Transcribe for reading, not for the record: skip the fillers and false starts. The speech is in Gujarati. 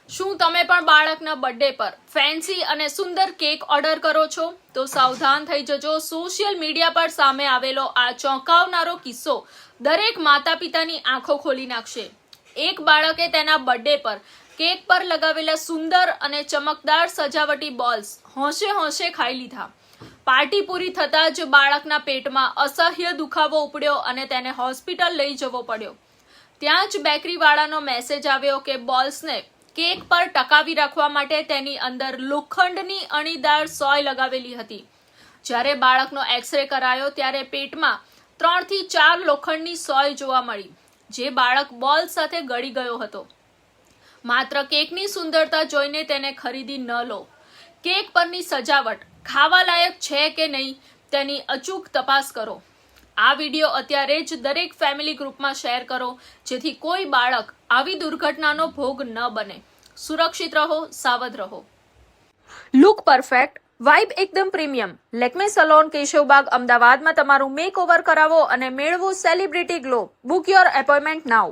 શું તમે પણ બાળકના બર્થડે પર ફેન્સી અને સુંદર કેક ઓર્ડર કરો છો? તો સાવધાન થઈ જજો. સોશિયલ મીડિયા પર સામે આવેલો આ ચોંકાવનારો કિસ્સો દરેક માતા પિતાની આંખો ખોલી નાખશે. એક બાળકે તેના બર્થડે પર કેક પર લગાવેલા સુંદર અને ચમકદાર સજાવટી બોલ્સ હોંશે હોંશે ખાઈ લીધા. પાર્ટી પૂરી થતાં જ બાળકના પેટમાં અસહ્ય દુખાવો ઉપડ્યો અને તેને હોસ્પિટલ લઈ જવો પડ્યો. ત્યાં જ બેકરીવાળાનો મેસેજ આવ્યો કે બોલ્સને કેક પર ટકાવી રાખવા માટે તેની અંદર લોખંડની અણીદાર સોય લગાવેલી હતી. જ્યારે બાળકનો એક્સરે કરાયો ત્યારે પેટમાં 3 થી 4 લોખંડની સોય જોવા મળી, જે બાળક બોલ સાથે ગળી ગયો હતો. માત્ર કેકની સુંદરતા જોઈને તેને ખરીદી ન લો. કેક પરની સજાવટ ખાવા લાયક છે કે નહીં તેની અચૂક તપાસ કરો. આ વિડીયો અત્યારે જ દરેક ફેમિલી ગ્રુપમાં શેર કરો, જેથી કોઈ બાળક આવી દુર્ઘટનાનો ભોગ ન બને. સુરક્ષિત રહો, સાવધ રહો. લુક પરફેક્ટ, વાઇબ એકદમ પ્રીમિયમ. લેક્મે સલોન, કેશવબાગ, અમદાવાદમાં તમારું મેક ઓવર કરાવો અને મેળવો celebrity glow. Book your appointment now.